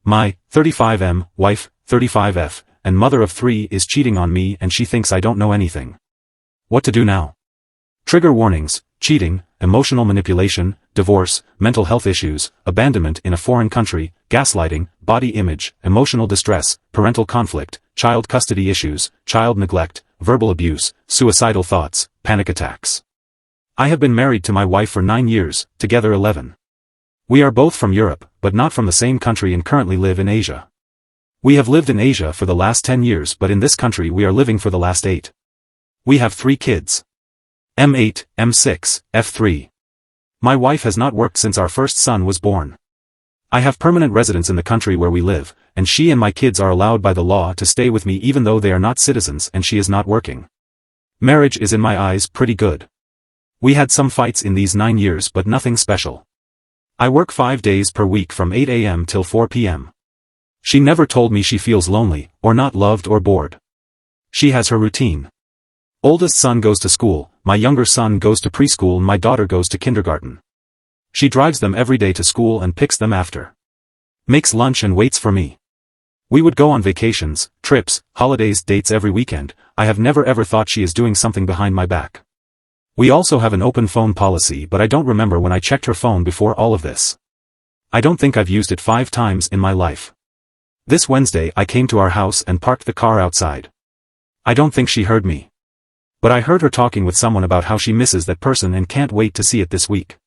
My 35M wife, 35F, and mother of 3 is cheating on me and she thinks I don't know anything. What to do now? Trigger warnings: cheating, emotional manipulation, divorce, mental health issues, abandonment in a foreign country, gaslighting, body image, emotional distress, parental conflict, child custody issues, child neglect, verbal abuse, suicidal thoughts, panic attacks. I have been married to my wife for 9 years, together 11. We are both from Europe, but not from the same country and currently live in Asia. We have lived in Asia for the last 10 years but in this country we are living for the last 8. We have 3 kids. M8, M6, F3. My wife has not worked since our first son was born. I have permanent residence in the country where we live, and she and my kids are allowed by the law to stay with me even though they are not citizens and she is not working. Marriage is in my eyes pretty good. We had some fights in these 9 years but nothing special. I work 5 days per week from 8 a.m. till 4 p.m. She never told me she feels lonely, or not loved or bored. She has her routine. Oldest son goes to school, my younger son goes to preschool and my daughter goes to kindergarten. She drives them every day to school and picks them after. Makes lunch and waits for me. We would go on vacations, trips, holidays, dates every weekend. I have never ever thought she is doing something behind my back. We also have an open phone policy but I don't remember when I checked her phone before all of this. I don't think I've used it 5 times in my life. This Wednesday I came to our house and parked the car outside. I don't think she heard me. But I heard her talking with someone about how she misses that person and can't wait to see it this week.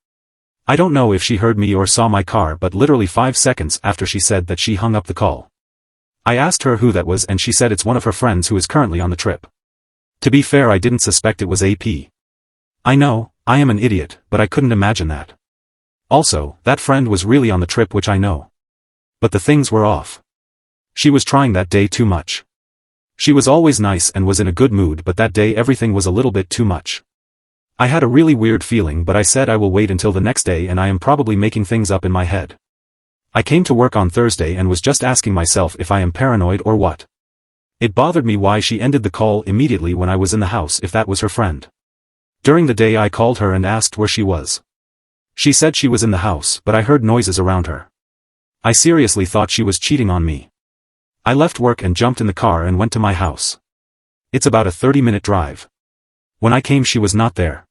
I don't know if she heard me or saw my car but literally 5 seconds after she said that she hung up the call. I asked her who that was and she said it's one of her friends who is currently on the trip. To be fair, I didn't suspect it was AP. I know, I am an idiot, but I couldn't imagine that. Also, that friend was really on the trip, which I know. But the things were off. She was trying that day too much. She was always nice and was in a good mood but that day everything was a little bit too much. I had a really weird feeling but I said I will wait until the next day and I am probably making things up in my head. I came to work on Thursday and was just asking myself if I am paranoid or what. It bothered me why she ended the call immediately when I was in the house if that was her friend. During the day I called her and asked where she was. She said she was in the house but I heard noises around her. I seriously thought she was cheating on me. I left work and jumped in the car and went to my house. It's about a 30-minute drive. When I came she was not there.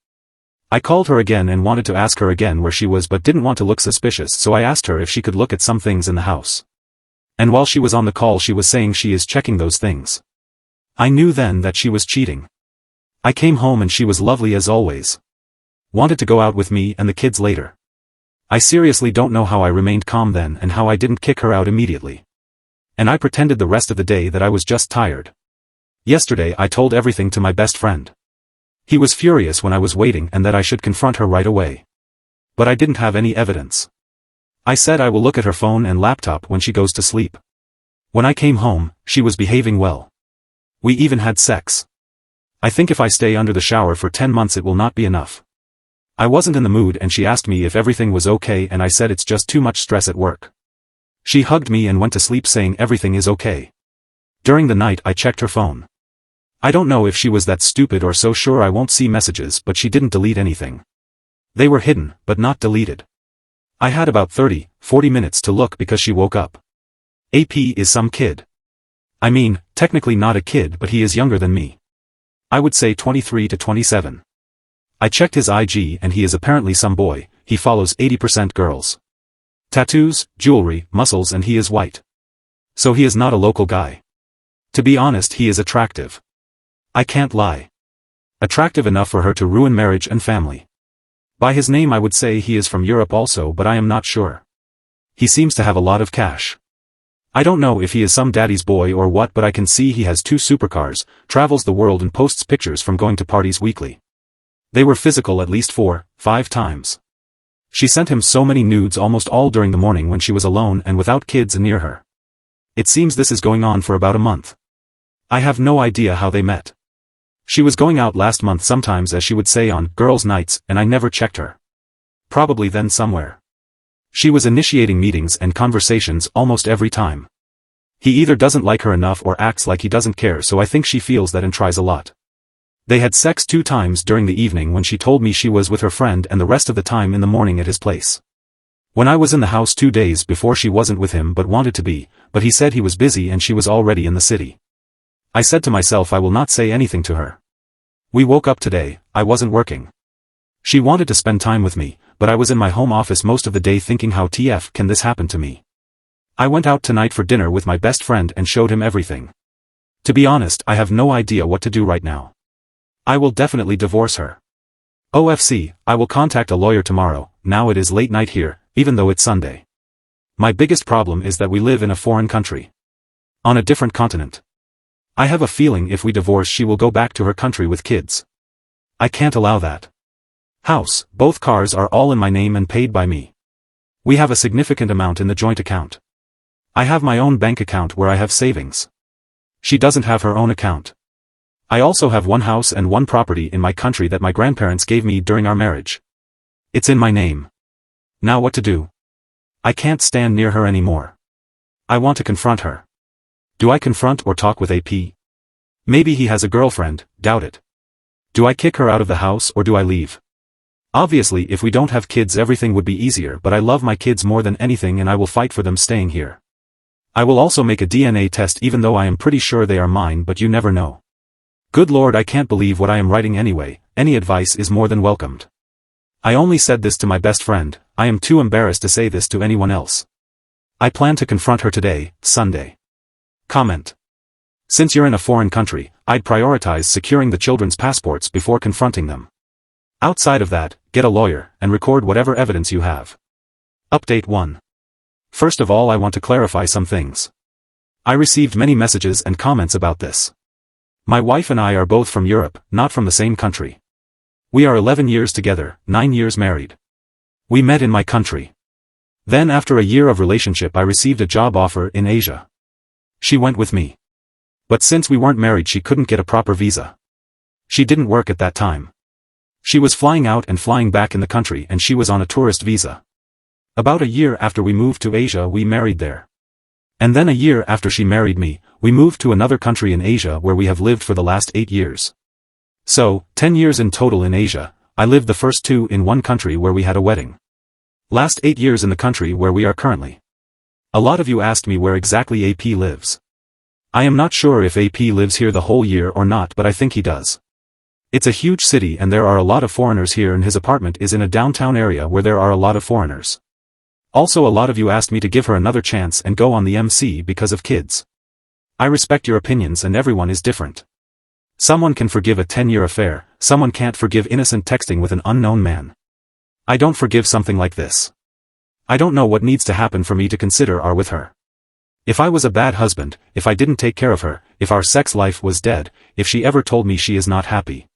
I called her again and wanted to ask her again where she was but didn't want to look suspicious so I asked her if she could look at some things in the house. And while she was on the call she was saying she is checking those things. I knew then that she was cheating. I came home and she was lovely as always. Wanted to go out with me and the kids later. I seriously don't know how I remained calm then and how I didn't kick her out immediately. And I pretended the rest of the day that I was just tired. Yesterday I told everything to my best friend. He was furious when I was waiting and that I should confront her right away. But I didn't have any evidence. I said I will look at her phone and laptop when she goes to sleep. When I came home, she was behaving well. We even had sex. I think if I stay under the shower for 10 months it will not be enough. I wasn't in the mood and she asked me if everything was okay and I said it's just too much stress at work. She hugged me and went to sleep saying everything is okay. During the night I checked her phone. I don't know if she was that stupid or so sure I won't see messages but she didn't delete anything. They were hidden, but not deleted. I had about 30-40 minutes to look because she woke up. AP is some kid. I mean, technically not a kid but he is younger than me. I would say 23 to 27. I checked his IG and he is apparently some boy. He follows 80% girls. Tattoos, jewelry, muscles, and he is white. So he is not a local guy. To be honest, he is attractive. I can't lie. Attractive enough for her to ruin marriage and family. By his name I would say he is from Europe also but I am not sure. He seems to have a lot of cash. I don't know if he is some daddy's boy or what but I can see he has 2 supercars, travels the world and posts pictures from going to parties weekly. They were physical at least 4-5 times. She sent him so many nudes almost all during the morning when she was alone and without kids near her. It seems this is going on for about a month. I have no idea how they met. She was going out last month sometimes as she would say on girls' nights and I never checked her. Probably then somewhere. She was initiating meetings and conversations almost every time. He either doesn't like her enough or acts like he doesn't care so I think she feels that and tries a lot. They had sex 2 times during the evening when she told me she was with her friend and the rest of the time in the morning at his place. When I was in the house 2 days before, she wasn't with him but wanted to be, but he said he was busy and she was already in the city. I said to myself I will not say anything to her. We woke up today, I wasn't working. She wanted to spend time with me, but I was in my home office most of the day thinking how TF can this happen to me. I went out tonight for dinner with my best friend and showed him everything. To be honest, I have no idea what to do right now. I will definitely divorce her. OFC, I will contact a lawyer tomorrow. Now it is late night here, even though it's Sunday. My biggest problem is that we live in a foreign country. On a different continent. I have a feeling if we divorce she will go back to her country with kids. I can't allow that. House, both cars are all in my name and paid by me. We have a significant amount in the joint account. I have my own bank account where I have savings. She doesn't have her own account. I also have one house and one property in my country that my grandparents gave me during our marriage. It's in my name. Now what to do? I can't stand near her anymore. I want to confront her. Do I confront or talk with AP? Maybe he has a girlfriend, doubt it. Do I kick her out of the house or do I leave? Obviously if we don't have kids everything would be easier, but I love my kids more than anything and I will fight for them staying here. I will also make a DNA test even though I am pretty sure they are mine, but you never know. Good Lord, I can't believe what I am writing anyway. Any advice is more than welcomed. I only said this to my best friend, I am too embarrassed to say this to anyone else. I plan to confront her today, Sunday. Comment. Since you're in a foreign country, I'd prioritize securing the children's passports before confronting them. Outside of that, get a lawyer, and record whatever evidence you have. Update 1. First of all I want to clarify some things. I received many messages and comments about this. My wife and I are both from Europe, not from the same country. We are 11 years together, 9 years married. We met in my country. Then after a year of relationship I received a job offer in Asia. She went with me. But since we weren't married she couldn't get a proper visa. She didn't work at that time. She was flying out and flying back in the country and she was on a tourist visa. About a year after we moved to Asia we married there. And then a year after she married me, we moved to another country in Asia where we have lived for the last 8 years. So, 10 years in total in Asia. I lived the first 2 in one country where we had a wedding. Last 8 years in the country where we are currently. A lot of you asked me where exactly AP lives. I am not sure if AP lives here the whole year or not, but I think he does. It's a huge city and there are a lot of foreigners here and his apartment is in a downtown area where there are a lot of foreigners. Also a lot of you asked me to give her another chance and go on the MC because of kids. I respect your opinions and everyone is different. Someone can forgive a 10-year affair, someone can't forgive innocent texting with an unknown man. I don't forgive something like this. I don't know what needs to happen for me to consider are with her. If I was a bad husband, if I didn't take care of her, if our sex life was dead, if she ever told me she is not happy,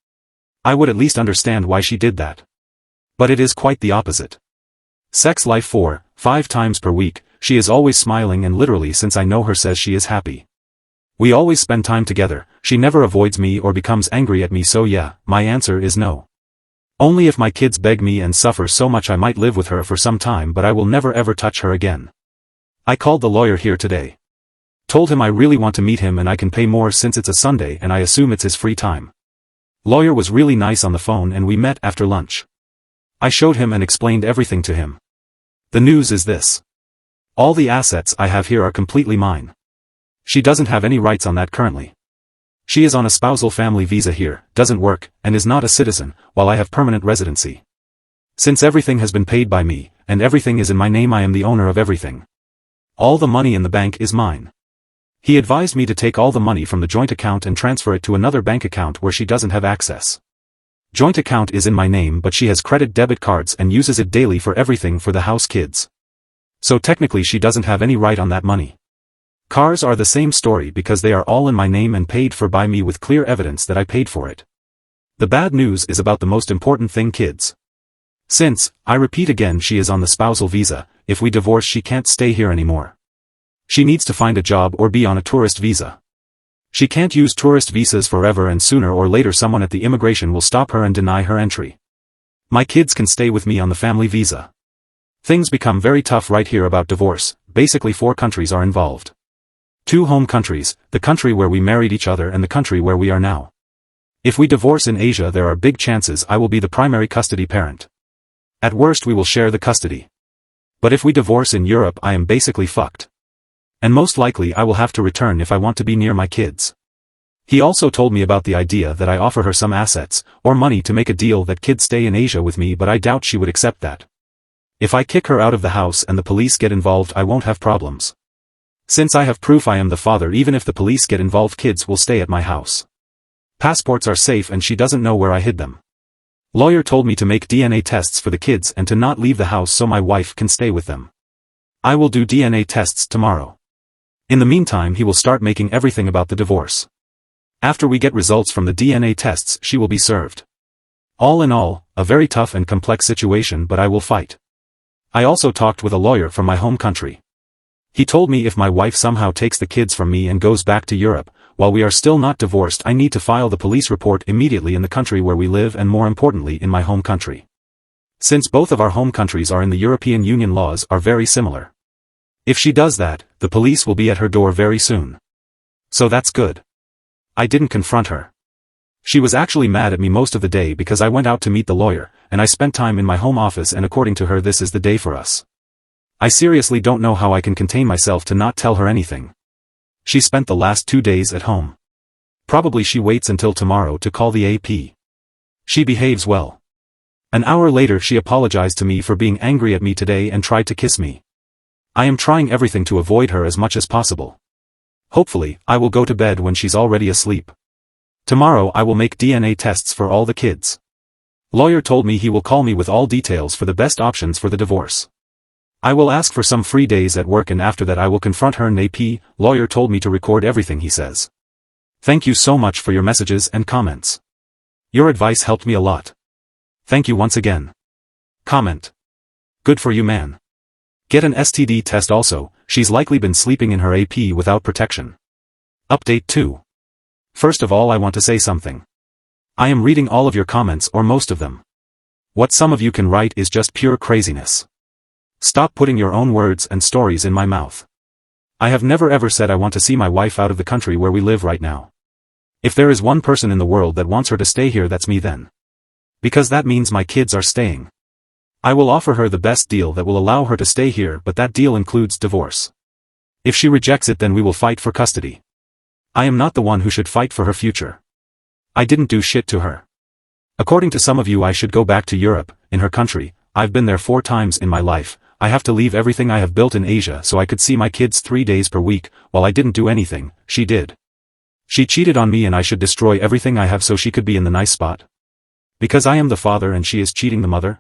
I would at least understand why she did that. But it is quite the opposite. Sex life 4-5 times per week, she is always smiling and literally since I know her says she is happy. We always spend time together, she never avoids me or becomes angry at me, so yeah, my answer is no. Only if my kids beg me and suffer so much I might live with her for some time, but I will never ever touch her again. I called the lawyer here today. Told him I really want to meet him and I can pay more since it's a Sunday and I assume it's his free time. Lawyer was really nice on the phone and we met after lunch. I showed him and explained everything to him. The news is this. All the assets I have here are completely mine. She doesn't have any rights on that currently. She is on a spousal family visa here, doesn't work, and is not a citizen, while I have permanent residency. Since everything has been paid by me, and everything is in my name, I am the owner of everything. All the money in the bank is mine. He advised me to take all the money from the joint account and transfer it to another bank account where she doesn't have access. Joint account is in my name but she has credit debit cards and uses it daily for everything for the house kids. So technically she doesn't have any right on that money. Cars are the same story because they are all in my name and paid for by me with clear evidence that I paid for it. The bad news is about the most important thing, kids. Since, I repeat again, she is on the spousal visa, if we divorce she can't stay here anymore. She needs to find a job or be on a tourist visa. She can't use tourist visas forever and sooner or later someone at the immigration will stop her and deny her entry. My kids can stay with me on the family visa. Things become very tough right here about divorce. Basically 4 countries are involved. 2 home countries, the country where we married each other and the country where we are now. If we divorce in Asia there are big chances I will be the primary custody parent. At worst we will share the custody. But if we divorce in Europe I am basically fucked. And most likely I will have to return if I want to be near my kids. He also told me about the idea that I offer her some assets, or money to make a deal that kids stay in Asia with me, but I doubt she would accept that. If I kick her out of the house and the police get involved I won't have problems. Since I have proof I am the father, even if the police get involved kids will stay at my house. Passports are safe and she doesn't know where I hid them. Lawyer told me to make DNA tests for the kids and to not leave the house so my wife can stay with them. I will do DNA tests tomorrow. In the meantime he will start making everything about the divorce. After we get results from the DNA tests she will be served. All in all, a very tough and complex situation, but I will fight. I also talked with a lawyer from my home country. He told me if my wife somehow takes the kids from me and goes back to Europe, while we are still not divorced I need to file the police report immediately in the country where we live and more importantly in my home country. Since both of our home countries are in the European Union, laws are very similar. If she does that, the police will be at her door very soon. So that's good. I didn't confront her. She was actually mad at me most of the day because I went out to meet the lawyer, and I spent time in my home office, and according to her this is the day for us. I seriously don't know how I can contain myself to not tell her anything. She spent the last 2 days at home. Probably she waits until tomorrow to call the AP. She behaves well. An hour later she apologized to me for being angry at me today and tried to kiss me. I am trying everything to avoid her as much as possible. Hopefully, I will go to bed when she's already asleep. Tomorrow I will make DNA tests for all the kids. Lawyer told me he will call me with all details for the best options for the divorce. I will ask for some free days at work and after that I will confront her in AP. Lawyer told me to record everything he says. Thank you so much for your messages and comments. Your advice helped me a lot. Thank you once again. Comment. Good for you, man. Get an STD test also, she's likely been sleeping in her AP without protection. Update 2. First of all I want to say something. I am reading all of your comments or most of them. What some of you can write is just pure craziness. Stop putting your own words and stories in my mouth. I have never ever said I want to see my wife out of the country where we live right now. If there is one person in the world that wants her to stay here, that's me then. Because that means my kids are staying. I will offer her the best deal that will allow her to stay here, but that deal includes divorce. If she rejects it then we will fight for custody. I am not the one who should fight for her future. I didn't do shit to her. According to some of you I should go back to Europe, in her country. I've been there 4 times in my life. I have to leave everything I have built in Asia so I could see my kids 3 days per week. While I didn't do anything, she did. She cheated on me and I should destroy everything I have so she could be in the nice spot. Because I am the father and she is cheating the mother?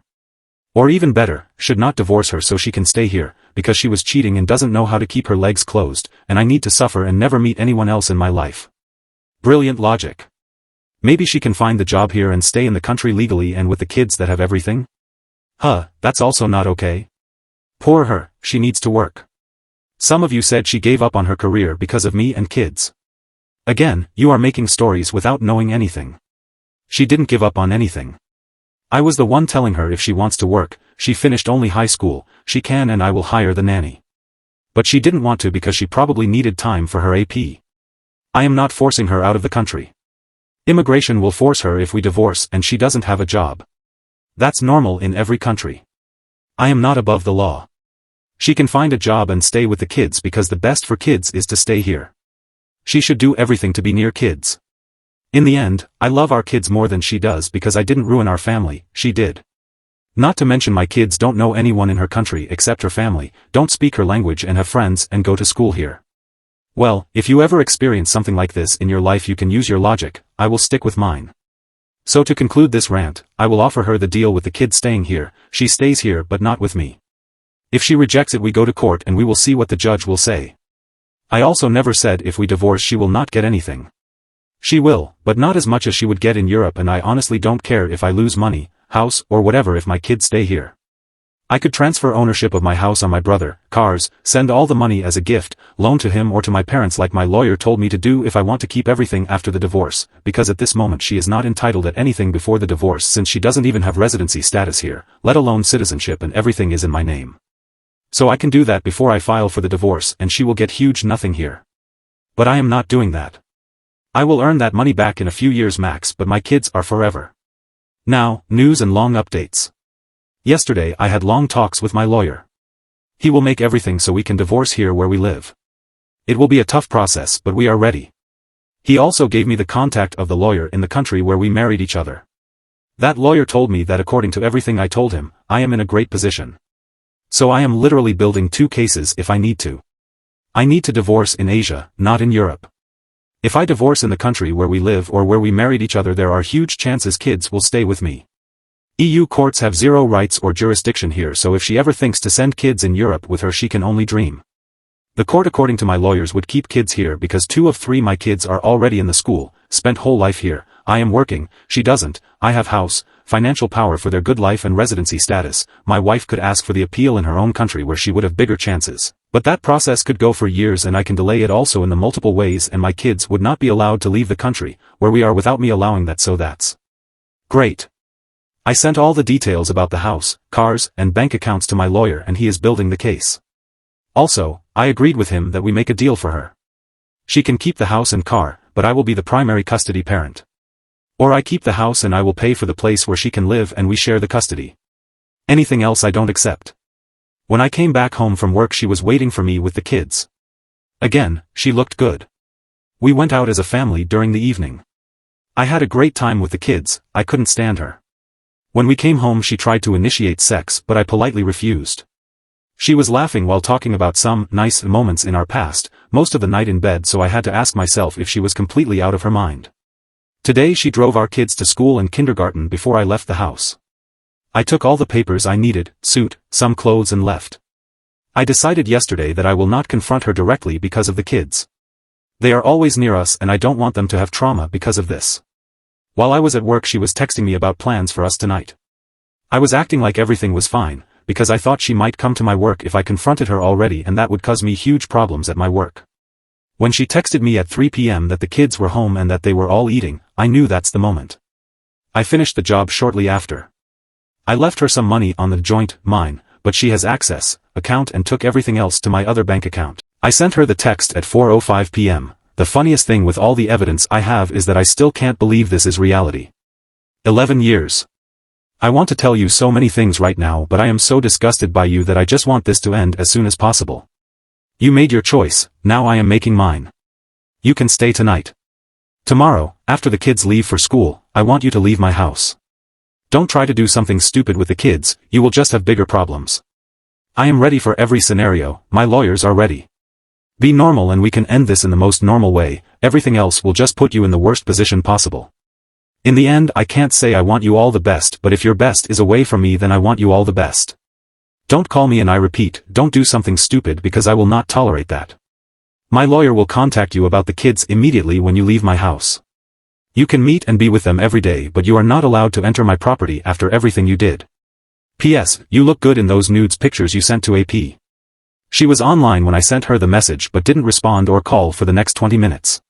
Or even better, should not divorce her so she can stay here, because she was cheating and doesn't know how to keep her legs closed, and I need to suffer and never meet anyone else in my life. Brilliant logic. Maybe she can find the job here and stay in the country legally and with the kids that have everything? That's also not okay. Poor her, she needs to work. Some of you said she gave up on her career because of me and kids. Again, you are making stories without knowing anything. She didn't give up on anything. I was the one telling her if she wants to work, she finished only high school, she can and I will hire the nanny. But she didn't want to because she probably needed time for her AP. I am not forcing her out of the country. Immigration will force her if we divorce and she doesn't have a job. That's normal in every country. I am not above the law. She can find a job and stay with the kids because the best for kids is to stay here. She should do everything to be near kids. In the end, I love our kids more than she does because I didn't ruin our family, she did. Not to mention my kids don't know anyone in her country except her family, don't speak her language and have friends and go to school here. Well, if you ever experience something like this in your life you can use your logic, I will stick with mine. So to conclude this rant, I will offer her the deal with the kids staying here, she stays here but not with me. If she rejects it we go to court and we will see what the judge will say. I also never said if we divorce she will not get anything. She will, but not as much as she would get in Europe, and I honestly don't care if I lose money, house, or whatever if my kids stay here. I could transfer ownership of my house on my brother, cars, send all the money as a gift, loan to him or to my parents like my lawyer told me to do if I want to keep everything after the divorce, because at this moment she is not entitled at anything before the divorce since she doesn't even have residency status here, let alone citizenship, and everything is in my name. So I can do that before I file for the divorce and she will get huge nothing here. But I am not doing that. I will earn that money back in a few years max, but my kids are forever. Now, news and long updates. Yesterday I had long talks with my lawyer. He will make everything so we can divorce here where we live. It will be a tough process, but we are ready. He also gave me the contact of the lawyer in the country where we married each other. That lawyer told me that according to everything I told him, I am in a great position. So I am literally building 2 cases if I need to. I need to divorce in Asia, not in Europe. If I divorce in the country where we live or where we married each other, there are huge chances kids will stay with me. EU courts have 0 rights or jurisdiction here, so if she ever thinks to send kids in Europe with her, she can only dream. The court, according to my lawyers, would keep kids here because 2 of 3 my kids are already in the school, spent whole life here. I am working, she doesn't. I have house, financial power for their good life and residency status. My wife could ask for the appeal in her own country where she would have bigger chances. But that process could go for years, and I can delay it also in the multiple ways, and my kids would not be allowed to leave the country where we are without me allowing that, so that's great. I sent all the details about the house, cars, and bank accounts to my lawyer, and he is building the case. Also, I agreed with him that we make a deal for her. She can keep the house and car, but I will be the primary custody parent. Or I keep the house and I will pay for the place where she can live and we share the custody. Anything else I don't accept. When I came back home from work, she was waiting for me with the kids. Again, she looked good. We went out as a family during the evening. I had a great time with the kids. I couldn't stand her. When we came home, she tried to initiate sex, but I politely refused. She was laughing while talking about some nice moments in our past, most of the night in bed, so I had to ask myself if she was completely out of her mind. Today she drove our kids to school and kindergarten before I left the house. I took all the papers I needed, suit, some clothes, and left. I decided yesterday that I will not confront her directly because of the kids. They are always near us and I don't want them to have trauma because of this. While I was at work, she was texting me about plans for us tonight. I was acting like everything was fine, because I thought she might come to my work if I confronted her already, and that would cause me huge problems at my work. When she texted me at 3 p.m. that the kids were home and that they were all eating, I knew that's the moment. I finished the job shortly after. I left her some money on the joint, mine, but she has access, account, and took everything else to my other bank account. I sent her the text at 4:05 p.m. The funniest thing with all the evidence I have is that I still can't believe this is reality. 11 years. I want to tell you so many things right now, but I am so disgusted by you that I just want this to end as soon as possible. You made your choice, now I am making mine. You can stay tonight. Tomorrow, after the kids leave for school, I want you to leave my house. Don't try to do something stupid with the kids, you will just have bigger problems. I am ready for every scenario, my lawyers are ready. Be normal and we can end this in the most normal way, everything else will just put you in the worst position possible. In the end, I can't say I want you all the best, but if your best is away from me, then I want you all the best. Don't call me, and I repeat, don't do something stupid, because I will not tolerate that. My lawyer will contact you about the kids immediately when you leave my house. You can meet and be with them every day, but you are not allowed to enter my property after everything you did. P.S. You look good in those nudes pictures you sent to AP. She was online when I sent her the message but didn't respond or call for the next 20 minutes.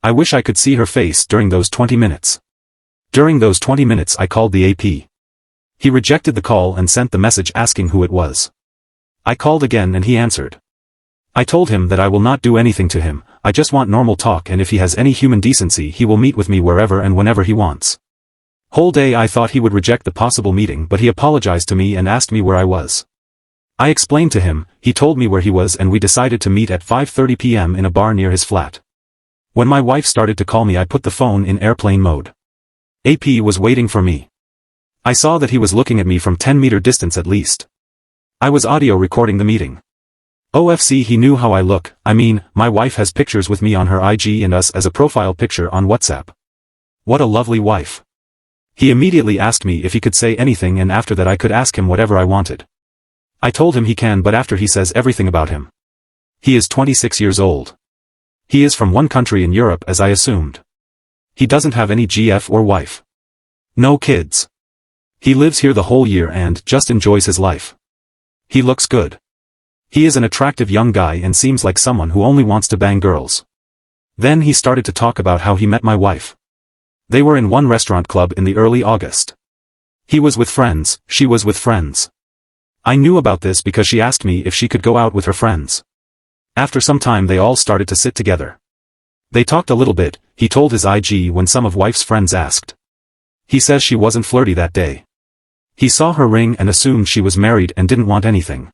I wish I could see her face during those 20 minutes. During those 20 minutes I called the AP. He rejected the call and sent the message asking who it was. I called again and he answered. I told him that I will not do anything to him, I just want normal talk, and if he has any human decency he will meet with me wherever and whenever he wants. Whole day I thought he would reject the possible meeting, but he apologized to me and asked me where I was. I explained to him, he told me where he was, and we decided to meet at 5:30 p.m. in a bar near his flat. When my wife started to call me, I put the phone in airplane mode. AP was waiting for me. I saw that he was looking at me from 10-meter distance at least. I was audio recording the meeting. OFC, he knew how I look, I mean, my wife has pictures with me on her IG and us as a profile picture on WhatsApp. What a lovely wife. He immediately asked me if he could say anything, and after that I could ask him whatever I wanted. I told him he can, but after he says everything about him. He is 26 years old. He is from one country in Europe, as I assumed. He doesn't have any GF or wife. No kids. He lives here the whole year and just enjoys his life. He looks good. He is an attractive young guy and seems like someone who only wants to bang girls. Then he started to talk about how he met my wife. They were in one restaurant club in the early August. He was with friends, she was with friends. I knew about this because she asked me if she could go out with her friends. After some time they all started to sit together. They talked a little bit, he told his IG when some of wife's friends asked. He says she wasn't flirty that day. He saw her ring and assumed she was married and didn't want anything.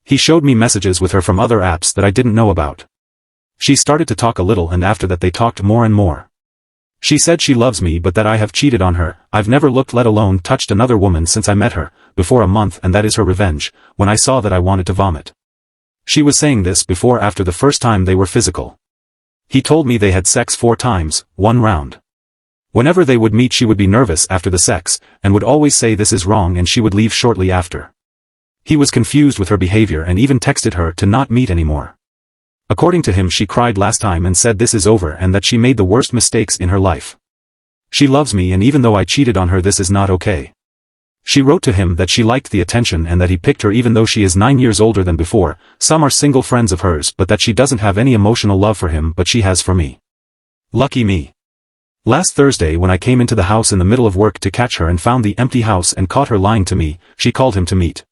He showed me messages with her from other apps that I didn't know about. She started to talk a little and after that they talked more and more. She said she loves me but that I have cheated on her. I've never looked let alone touched another woman since I met her, before a month, and that is her revenge, when I saw that I wanted to vomit. She was saying this before after the first time they were physical. He told me they had sex 4 times, 1 round. Whenever they would meet she would be nervous after the sex, and would always say this is wrong and she would leave shortly after. He was confused with her behavior and even texted her to not meet anymore. According to him she cried last time and said this is over and that she made the worst mistakes in her life. She loves me and even though I cheated on her this is not okay. She wrote to him that she liked the attention and that he picked her even though she is 9 years older than before, some are single friends of hers but that she doesn't have any emotional love for him but she has for me. Lucky me. Last Thursday when I came into the house in the middle of work to catch her and found the empty house and caught her lying to me, she called him to meet.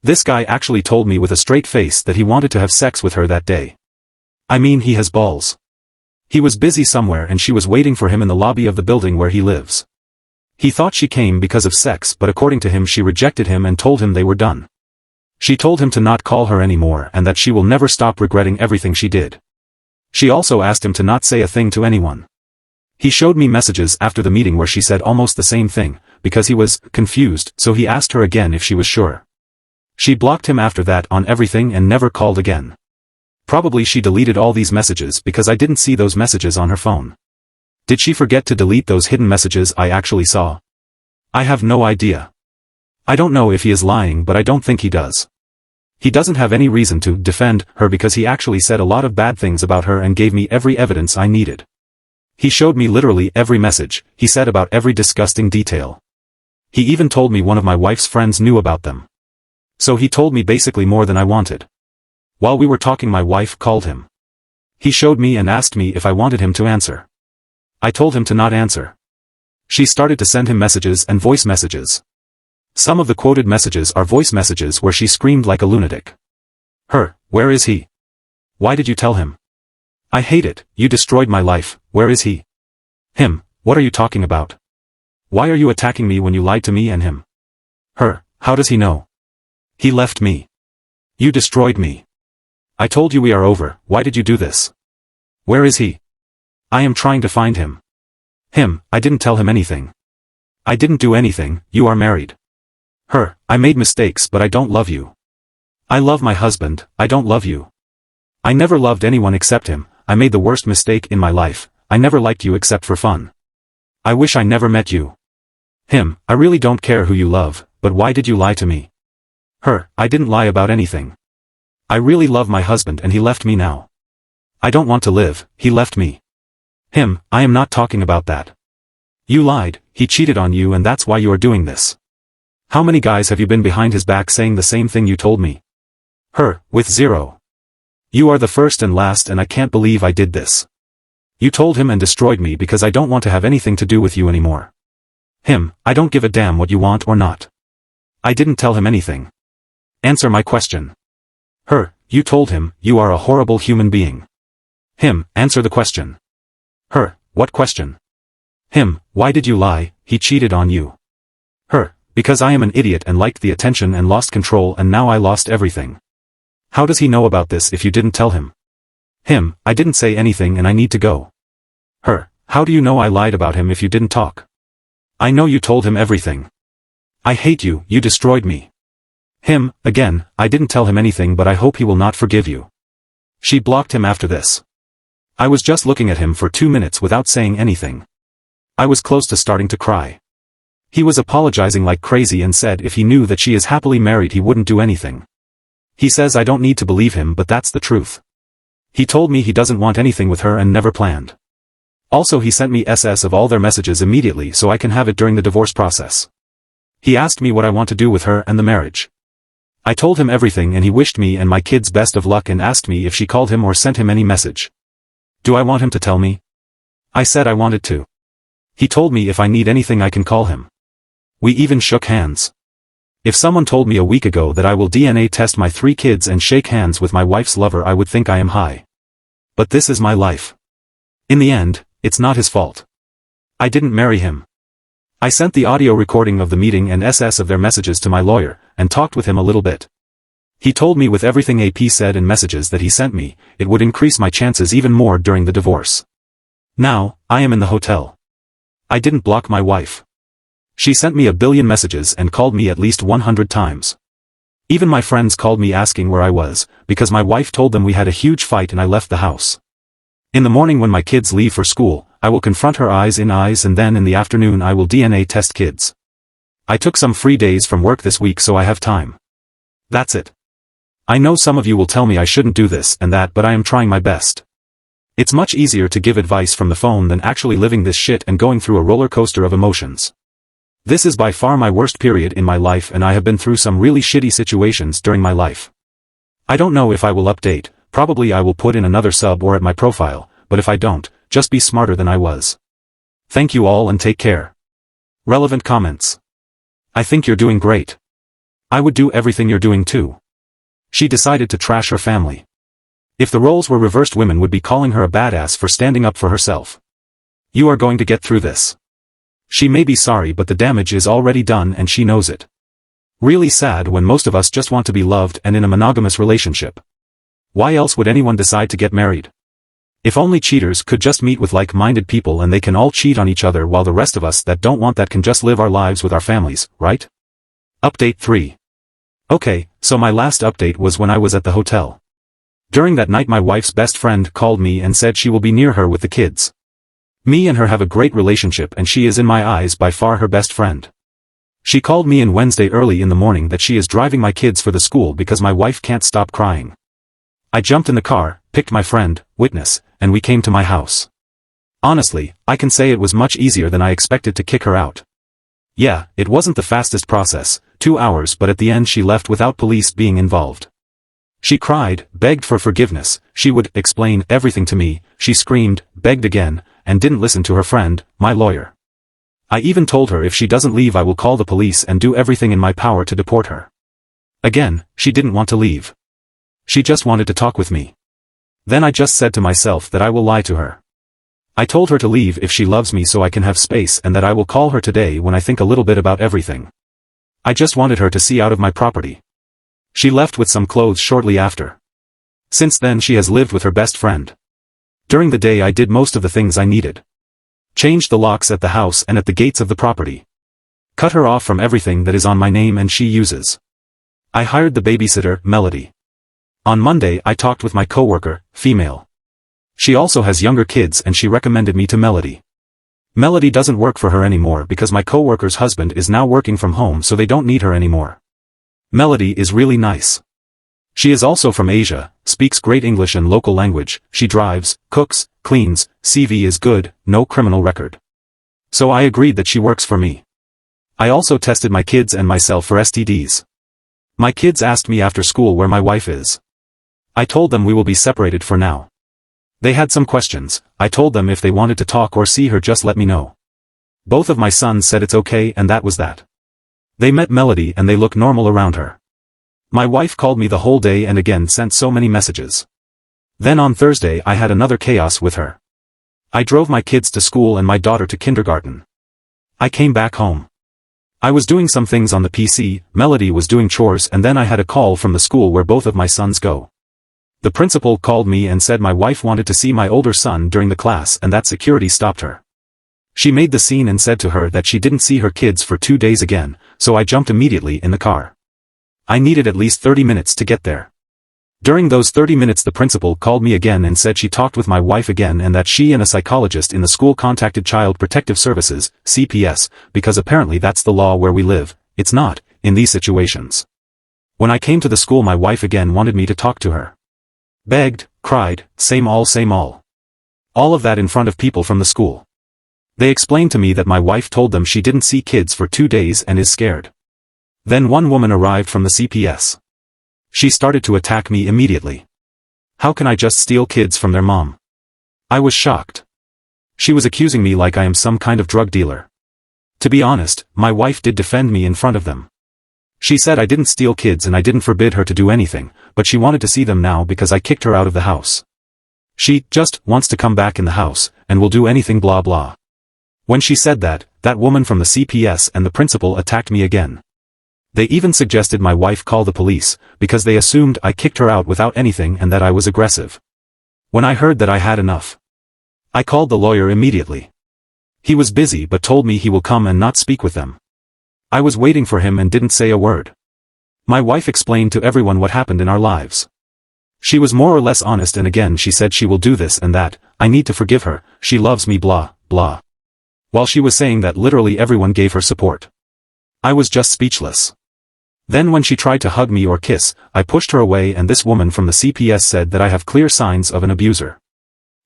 This guy actually told me with a straight face that he wanted to have sex with her that day. I mean he has balls. He was busy somewhere and she was waiting for him in the lobby of the building where he lives. He thought she came because of sex but according to him she rejected him and told him they were done. She told him to not call her anymore and that she will never stop regretting everything she did. She also asked him to not say a thing to anyone. He showed me messages after the meeting where she said almost the same thing, because he was confused, so he asked her again if she was sure. She blocked him after that on everything and never called again. Probably she deleted all these messages because I didn't see those messages on her phone. Did she forget to delete those hidden messages I actually saw? I have no idea. I don't know if he is lying but I don't think he does. He doesn't have any reason to defend her because he actually said a lot of bad things about her and gave me every evidence I needed. He showed me literally every message, he said about every disgusting detail. He even told me one of my wife's friends knew about them. So he told me basically more than I wanted. While we were talking my wife called him. He showed me and asked me if I wanted him to answer. I told him to not answer. She started to send him messages and voice messages. Some of the quoted messages are voice messages where she screamed like a lunatic. Her, where is he? Why did you tell him? I hate it, you destroyed my life, where is he? Him, what are you talking about? Why are you attacking me when you lied to me and him? Her, how does he know? He left me. You destroyed me. I told you we are over, why did you do this? Where is he? I am trying to find him. Him, I didn't tell him anything. I didn't do anything, you are married. Her, I made mistakes but I don't love you. I love my husband, I don't love you. I never loved anyone except him, I made the worst mistake in my life, I never liked you except for fun. I wish I never met you. Him, I really don't care who you love, but why did you lie to me? Her, I didn't lie about anything. I really love my husband and he left me now. I don't want to live, he left me. Him, I am not talking about that. You lied, he cheated on you and that's why you are doing this. How many guys have you been behind his back saying the same thing you told me? Her, with 0. You are the first and last and I can't believe I did this. You told him and destroyed me because I don't want to have anything to do with you anymore. Him, I don't give a damn what you want or not. I didn't tell him anything. Answer my question. Her, you told him, you are a horrible human being. Him, answer the question. Her, what question? Him, why did you lie, he cheated on you. Her, because I am an idiot and liked the attention and lost control and now I lost everything. How does he know about this if you didn't tell him? Him, I didn't say anything and I need to go. Her, how do you know I lied about him if you didn't talk? I know you told him everything. I hate you, you destroyed me. Him, again, I didn't tell him anything but I hope he will not forgive you. She blocked him after this. I was just looking at him for 2 minutes without saying anything. I was close to starting to cry. He was apologizing like crazy and said if he knew that she is happily married he wouldn't do anything. He says I don't need to believe him but that's the truth. He told me he doesn't want anything with her and never planned. Also he sent me SS of all their messages immediately so I can have it during the divorce process. He asked me what I want to do with her and the marriage. I told him everything and he wished me and my kids best of luck and asked me if she called him or sent him any message. Do I want him to tell me? I said I wanted to. He told me if I need anything I can call him. We even shook hands. If someone told me a week ago that I will DNA test my 3 kids and shake hands with my wife's lover I would think I am high. But this is my life. In the end, it's not his fault. I didn't marry him. I sent the audio recording of the meeting and SS of their messages to my lawyer, and talked with him a little bit. He told me with everything AP said in messages that he sent me, it would increase my chances even more during the divorce. Now, I am in the hotel. I didn't block my wife. She sent me a billion messages and called me at least 100 times. Even my friends called me asking where I was, because my wife told them we had a huge fight and I left the house. In the morning when my kids leave for school, I will confront her eyes in eyes, and then in the afternoon I will DNA test kids. I took some free days from work this week so I have time. That's it. I know some of you will tell me I shouldn't do this and that, but I am trying my best. It's much easier to give advice from the phone than actually living this shit and going through a roller coaster of emotions. This is by far my worst period in my life, and I have been through some really shitty situations during my life. I don't know if I will update, probably I will put in another sub or at my profile, but if I don't, just be smarter than I was. Thank you all and take care. Relevant comments. I think you're doing great. I would do everything you're doing too. She decided to trash her family. If the roles were reversed, women would be calling her a badass for standing up for herself. You are going to get through this. She may be sorry, but the damage is already done and she knows it. Really sad when most of us just want to be loved and in a monogamous relationship. Why else would anyone decide to get married? If only cheaters could just meet with like-minded people and they can all cheat on each other, while the rest of us that don't want that can just live our lives with our families, right? Update 3. Okay, so my last update was when I was at the hotel. During that night my wife's best friend called me and said she will be near her with the kids. Me and her have a great relationship and she is in my eyes by far her best friend. She called me on Wednesday early in the morning that she is driving my kids for the school because my wife can't stop crying. I jumped in the car, picked my friend, witness, and we came to my house. Honestly, I can say it was much easier than I expected to kick her out. Yeah, it wasn't the fastest process, 2 hours, but at the end she left without police being involved. She cried, begged for forgiveness, she would explain everything to me, she screamed, begged again, and didn't listen to her friend, my lawyer. I even told her if she doesn't leave I will call the police and do everything in my power to deport her. Again, she didn't want to leave. She just wanted to talk with me. Then I just said to myself that I will lie to her. I told her to leave if she loves me so I can have space, and that I will call her today when I think a little bit about everything. I just wanted her to see out of my property. She left with some clothes shortly after. Since then she has lived with her best friend. During the day I did most of the things I needed. Changed the locks at the house and at the gates of the property. Cut her off from everything that is on my name and she uses. I hired the babysitter, Melody. On Monday I talked with my coworker, female. She also has younger kids and she recommended me to Melody. Melody doesn't work for her anymore because my coworker's husband is now working from home, so they don't need her anymore. Melody is really nice. She is also from Asia, speaks great English and local language, she drives, cooks, cleans, CV is good, no criminal record. So I agreed that she works for me. I also tested my kids and myself for STDs. My kids asked me after school where my wife is. I told them we will be separated for now. They had some questions. I told them if they wanted to talk or see her just let me know. Both of my sons said it's okay, and that was that. They met Melody and they look normal around her. My wife called me the whole day and again sent so many messages. Then on Thursday I had another chaos with her. I drove my kids to school and my daughter to kindergarten. I came back home. I was doing some things on the PC, Melody was doing chores, and then I had a call from the school where both of my sons go. The principal called me and said my wife wanted to see my older son during the class and that security stopped her. She made the scene and said to her that she didn't see her kids for 2 days again, so I jumped immediately in the car. I needed at least 30 minutes to get there. During those 30 minutes the principal called me again and said she talked with my wife again and that she and a psychologist in the school contacted Child Protective Services, CPS, because apparently that's the law where we live. It's not, in these situations. When I came to the school my wife again wanted me to talk to her. Begged, cried, same all. All of that in front of people from the school. They explained to me that my wife told them she didn't see kids for 2 days and is scared. Then one woman arrived from the CPS. She started to attack me immediately. How can I just steal kids from their mom? I was shocked. She was accusing me like I am some kind of drug dealer. To be honest, my wife did defend me in front of them. She said I didn't steal kids and I didn't forbid her to do anything, but she wanted to see them now because I kicked her out of the house. She just wants to come back in the house, and will do anything blah blah. When she said that, that woman from the CPS and the principal attacked me again. They even suggested my wife call the police, because they assumed I kicked her out without anything and that I was aggressive. When I heard that I had enough, I called the lawyer immediately. He was busy but told me he will come and not speak with them. I was waiting for him and didn't say a word. My wife explained to everyone what happened in our lives. She was more or less honest, and again she said she will do this and that, I need to forgive her, she loves me, blah, blah. While she was saying that, literally everyone gave her support. I was just speechless. Then when she tried to hug me or kiss, I pushed her away, and this woman from the CPS said that I have clear signs of an abuser.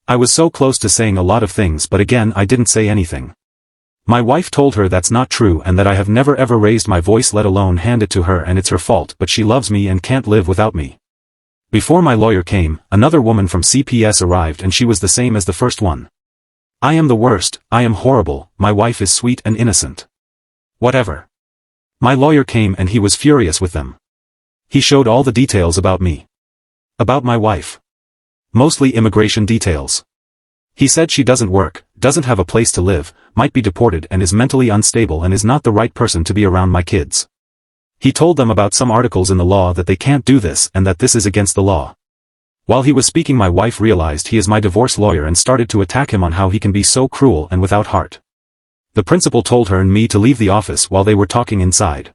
I was so close to saying a lot of things, but again I didn't say anything. My wife told her that's not true and that I have never ever raised my voice, let alone hand it to her, and it's her fault, but she loves me and can't live without me. Before my lawyer came, another woman from CPS arrived, and she was the same as the first one. I am the worst, I am horrible, my wife is sweet and innocent. Whatever. My lawyer came and he was furious with them. He showed all the details about me. About my wife. Mostly immigration details. He said she doesn't work, doesn't have a place to live, might be deported, and is mentally unstable and is not the right person to be around my kids. He told them about some articles in the law that they can't do this and that this is against the law. While he was speaking, my wife realized he is my divorce lawyer and started to attack him on how he can be so cruel and without heart. The principal told her and me to leave the office while they were talking inside.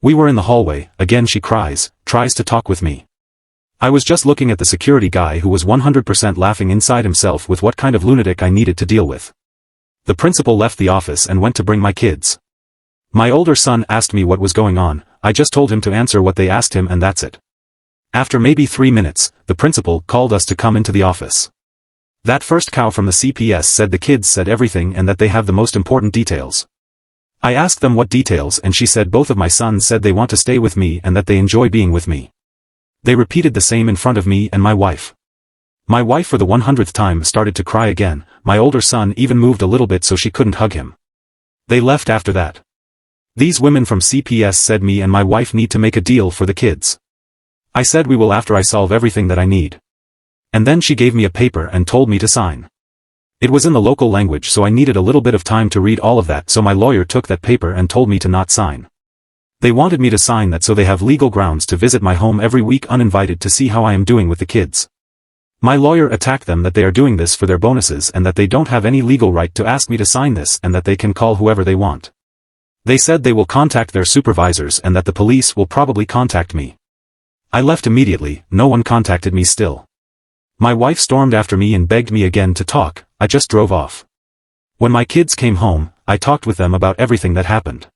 We were in the hallway, again she tries to talk with me. I was just looking at the security guy who was 100% laughing inside himself with what kind of lunatic I needed to deal with. The principal left the office and went to bring my kids. My older son asked me what was going on, I just told him to answer what they asked him and that's it. After maybe 3 minutes, the principal called us to come into the office. That first cow from the CPS said the kids said everything and that they have the most important details. I asked them what details, and she said both of my sons said they want to stay with me and that they enjoy being with me. They repeated the same in front of me and my wife. My wife for the 100th time started to cry again, my older son even moved a little bit so she couldn't hug him. They left after that. These women from CPS said me and my wife need to make a deal for the kids. I said we will after I solve everything that I need. And then she gave me a paper and told me to sign. It was in the local language, so I needed a little bit of time to read all of that, so my lawyer took that paper and told me to not sign. They wanted me to sign that so they have legal grounds to visit my home every week uninvited to see how I am doing with the kids. My lawyer attacked them that they are doing this for their bonuses and that they don't have any legal right to ask me to sign this and that they can call whoever they want. They said they will contact their supervisors and that the police will probably contact me. I left immediately, no one contacted me still. My wife stormed after me and begged me again to talk, I just drove off. When my kids came home, I talked with them about everything that happened.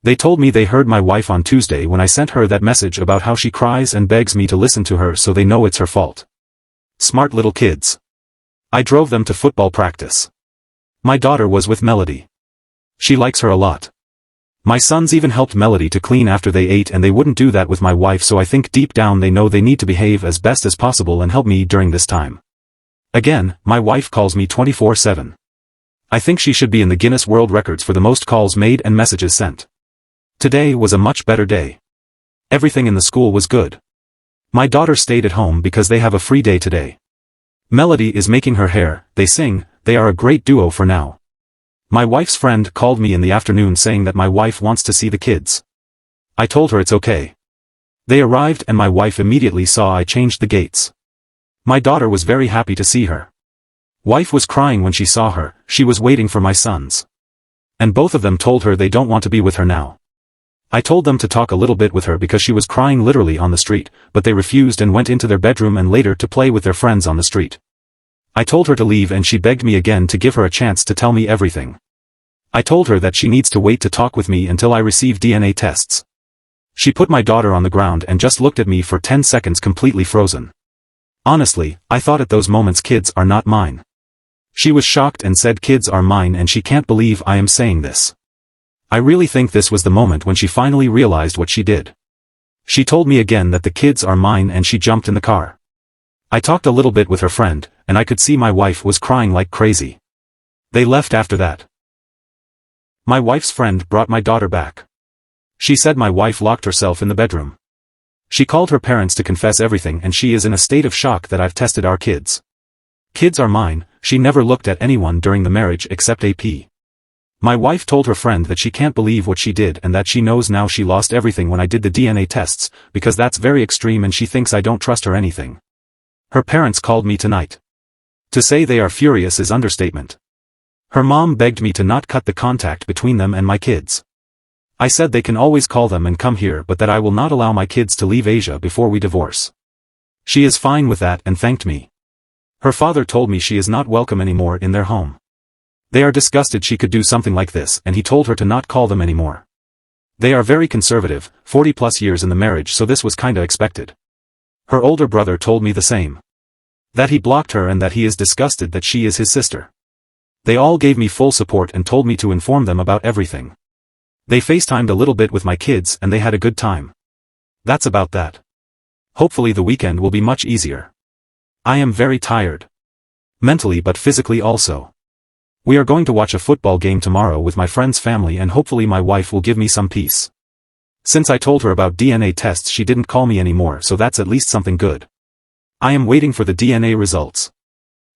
They told me they heard my wife on Tuesday when I sent her that message about how she cries and begs me to listen to her, so they know it's her fault. Smart little kids. I drove them to football practice. My daughter was with Melody. She likes her a lot. My sons even helped Melody to clean after they ate, and they wouldn't do that with my wife, so I think deep down they know they need to behave as best as possible and help me during this time. Again, my wife calls me 24/7. I think she should be in the Guinness World Records for the most calls made and messages sent. Today was a much better day. Everything in the school was good. My daughter stayed at home because they have a free day today. Melody is making her hair, they sing, they are a great duo for now. My wife's friend called me in the afternoon saying that my wife wants to see the kids. I told her it's okay. They arrived and my wife immediately saw I changed the gates. My daughter was very happy to see her. Wife was crying when she saw her, she was waiting for my sons. And both of them told her they don't want to be with her now. I told them to talk a little bit with her because she was crying literally on the street, but they refused and went into their bedroom and later to play with their friends on the street. I told her to leave and she begged me again to give her a chance to tell me everything. I told her that she needs to wait to talk with me until I receive DNA tests. She put my daughter on the ground and just looked at me for 10 seconds completely frozen. Honestly, I thought at those moments kids are not mine. She was shocked and said kids are mine and she can't believe I am saying this. I really think this was the moment when she finally realized what she did. She told me again that the kids are mine and she jumped in the car. I talked a little bit with her friend, and I could see my wife was crying like crazy. They left after that. My wife's friend brought my daughter back. She said my wife locked herself in the bedroom. She called her parents to confess everything and she is in a state of shock that I've tested our kids. Kids are mine, she never looked at anyone during the marriage except AP. My wife told her friend that she can't believe what she did and that she knows now she lost everything when I did the DNA tests, because that's very extreme and she thinks I don't trust her anything. Her parents called me tonight. To say they are furious is understatement. Her mom begged me to not cut the contact between them and my kids. I said they can always call them and come here, but that I will not allow my kids to leave Asia before we divorce. She is fine with that and thanked me. Her father told me she is not welcome anymore in their home. They are disgusted she could do something like this, and he told her to not call them anymore. They are very conservative, 40+ years in the marriage, so this was kinda expected. Her older brother told me the same. That he blocked her and that he is disgusted that she is his sister. They all gave me full support and told me to inform them about everything. They FaceTimed a little bit with my kids and they had a good time. That's about that. Hopefully the weekend will be much easier. I am very tired. Mentally but physically also. We are going to watch a football game tomorrow with my friend's family and hopefully my wife will give me some peace. Since I told her about DNA tests she didn't call me anymore, so that's at least something good. I am waiting for the DNA results.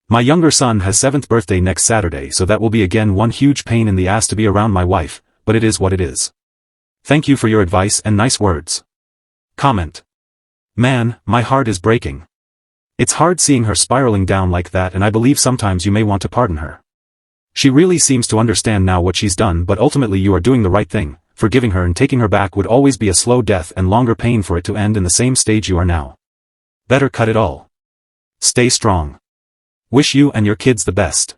My younger son has 7th birthday next Saturday, so that will be again one huge pain in the ass to be around my wife, but it is what it is. Thank you for your advice and nice words. Comment. Man, my heart is breaking. It's hard seeing her spiraling down like that, and I believe sometimes you may want to pardon her. She really seems to understand now what she's done, but ultimately you are doing the right thing. Forgiving her and taking her back would always be a slow death and longer pain for it to end in the same stage you are now. Better cut it all. Stay strong. Wish you and your kids the best.